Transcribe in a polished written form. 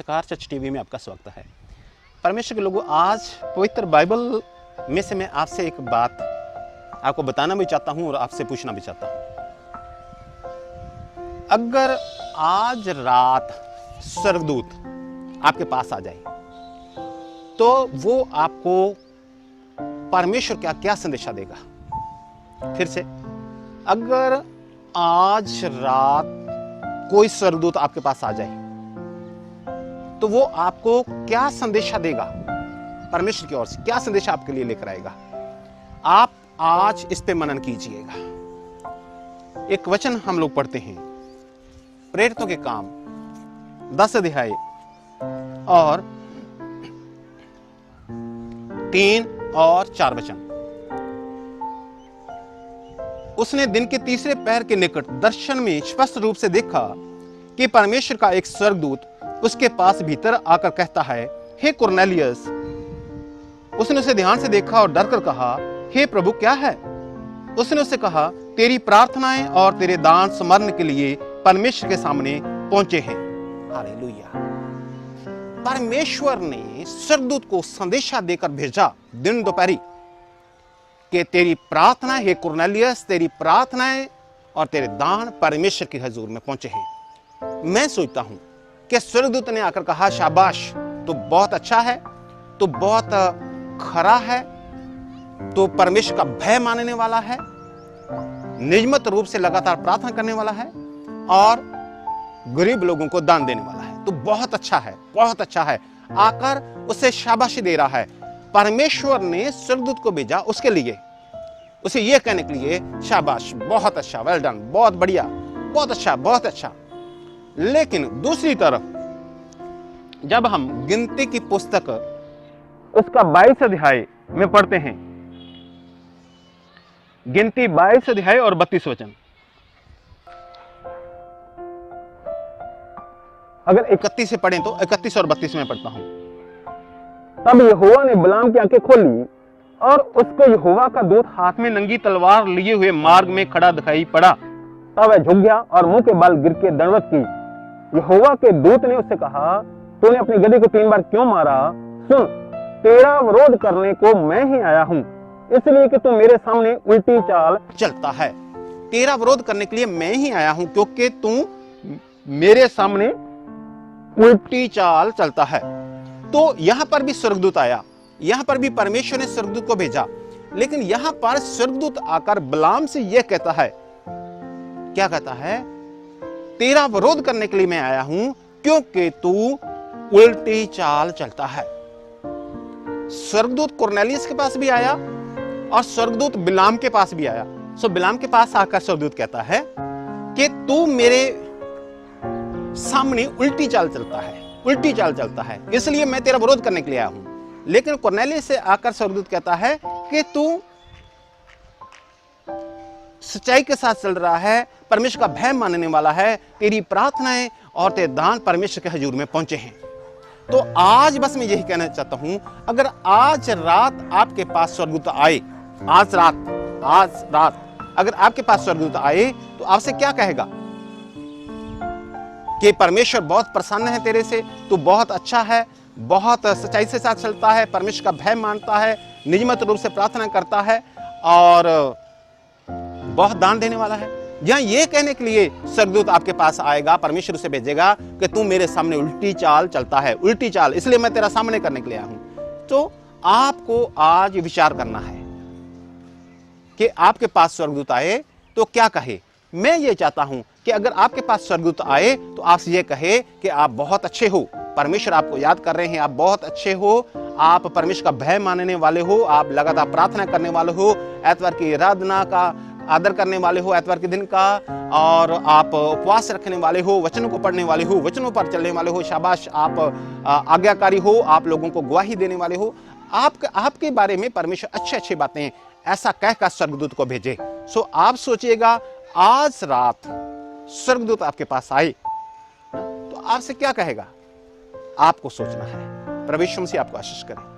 नमस्कार, church TV में आपका स्वागत है। परमेश्वर के लोगों, आज पवित्र बाइबल में से मैं आपसे एक बात आपको बताना भी चाहता हूं और आपसे पूछना भी चाहता हूं। अगर आज रात स्वर्गदूत आपके पास आ जाए तो वो आपको परमेश्वर का क्या संदेशा देगा? फिर से, अगर आज रात कोई स्वर्गदूत आपके पास आ जाए तो वो आपको क्या संदेशा देगा? परमेश्वर की ओर से क्या संदेशा आपके लिए लेकर आएगा? आप आज इस पे मनन कीजिएगा। एक वचन हम लोग पढ़ते हैं, प्रेरितों के काम 10 अध्याय और 3 और 4 वचन। उसने दिन के तीसरे पहर के निकट दर्शन में स्पष्ट रूप से देखा कि परमेश्वर का एक स्वर्गदूत उसके पास भीतर आकर कहता है, हे कुरनेलियस। उसने उसे ध्यान से देखा और डरकर कहा, हे प्रभु, क्या है? उसने उससे कहा, तेरी प्रार्थनाएं और तेरे दान समर्पण के लिए परमेश्वर के सामने पहुंचे हैं। हालेलुया। परमेश्वर ने स्वर्गदूत को संदेशा देकर भेजा दिन दोपहरी कि तेरी प्रार्थना, हे कुरनेलियस, तेरी प्रार्थनाएं और तेरे दान परमेश्वर की हजूर में पहुंचे हैं। मैं सोचता हूं कि स्वर्गदूत ने आकर कहा, शाबाश, तो बहुत अच्छा है, तो बहुत खरा है, तो परमेश्वर का भय मानने वाला है, नियमित रूप से लगातार प्रार्थना करने वाला है और गरीब लोगों को दान देने वाला है, तो बहुत अच्छा है, बहुत अच्छा है। आकर उसे शाबाशी दे रहा है। परमेश्वर ने स्वर्गदूत को भेजा उसके लिए, उसे यह कहने के लिए, शाबाश, बहुत अच्छा, वेल डन, बहुत बढ़िया, बहुत अच्छा, बहुत अच्छा। लेकिन दूसरी तरफ जब हम गिनती की पुस्तक उसका 22 अध्याय में पढ़ते हैं, गिनती 22 अध्याय और 32 वचन, अगर 31 से पढ़ें तो 31 और 32 में पढ़ता हूं। तब यहोवा ने बिलाम की आंखें खोली और उसको यहोवा का दूत हाथ में नंगी तलवार लिए हुए मार्ग में खड़ा दिखाई पड़ा। तब वह झुक गया और मुंह के बल गिर के दंडवत की। यहोवा के दूत ने उससे कहा, तूने अपनी गदही को 3 बार क्यों मारा? सुन, तेरा विरोध करने को मैं ही आया हूं, इसलिए कि तू मेरे सामने उल्टी चाल चलता है। तेरा विरोध करने के लिए मैं ही आया हूं क्योंकि तू मेरे सामने उल्टी चाल चलता है। तो यहां पर भी स्वर्गदूत आया, यहां पर भी परमेश्वर ने स्वर्गदूत को भेजा, लेकिन यहां पर स्वर्गदूत आकर बिलाम से यह कहता है, क्या कहता है? तेरा विरोध करने के लिए मैं आया हूं क्योंकि तू उल्टी चाल चलता है। स्वर्गदूत कुरनेलियस के पास भी आया और स्वर्गदूत बिलाम के पास भी आया। सो बिलाम के पास आकर स्वर्गदूत कहता है कि तू मेरे सामने उल्टी चाल चलता है, उल्टी चाल चलता है, इसलिए मैं तेरा विरोध करने के लिए आया हूं। लेकिन कुरनेलियस से आकर स्वर्गदूत कहता है कि तू सच्चाई के साथ चल रहा है, परमेश्वर का भय मानने वाला है, तेरी प्रार्थनाएं और तेरे दान परमेश्वर के हजूर में पहुंचे हैं। तो आज बस मैं यही कहना चाहता हूं, अगर आज रात आपके पास स्वर्गदूत आए, आज रात अगर आपके पास स्वर्गदूत आए तो आपसे क्या कहेगा? कि परमेश्वर बहुत प्रसन्न है तेरे से, तू बहुत अच्छा है, बहुत सच्चाई से साथ चलता है, परमेश्वर का भय मानता है, नियमित रूप से प्रार्थना करता है और बहुत दान देने वाला है। यहां ये कहने के लिए स्वर्गदूत आपके पास आएगा, परमेश्वर उसे भेजेगा कि तू मेरे सामने उल्टी चाल चलता है, उल्टी चाल, इसलिए मैं तेरा सामने करने के लिए आया हूं। तो आपको आज विचार करना है कि आपके पास स्वर्गदूत आए तो क्या कहे। मैं ये चाहता हूं कि अगर आपके पास स्वर्गदूत आए तो आपसे ये कहे कि आप बहुत अच्छे हो, परमेश्वर आपको याद कर रहे हैं, आप बहुत अच्छे हो, आप परमेश्वर का भय मानने वाले हो, आप लगातार प्रार्थना करने वाले हो, एतवार की आराधना का आदर करने वाले हो, एतवार के दिन का, और आप उपवास रखने वाले हो, वचनों को पढ़ने वाले हो, वचनों पर चलने वाले हो, शाबाश, आप आज्ञाकारी हो, आप लोगों को गवाही देने वाले हो, आपके बारे में परमेश्वर अच्छी अच्छी बातें ऐसा कहकर स्वर्गदूत को भेजे। सो आप सोचिएगा, आज रात स्वर्गदूत आपके पास आए तो आपसे क्या कहेगा? आपको सोचना है। प्रभु यीशु मसीह आपको आशीष करे।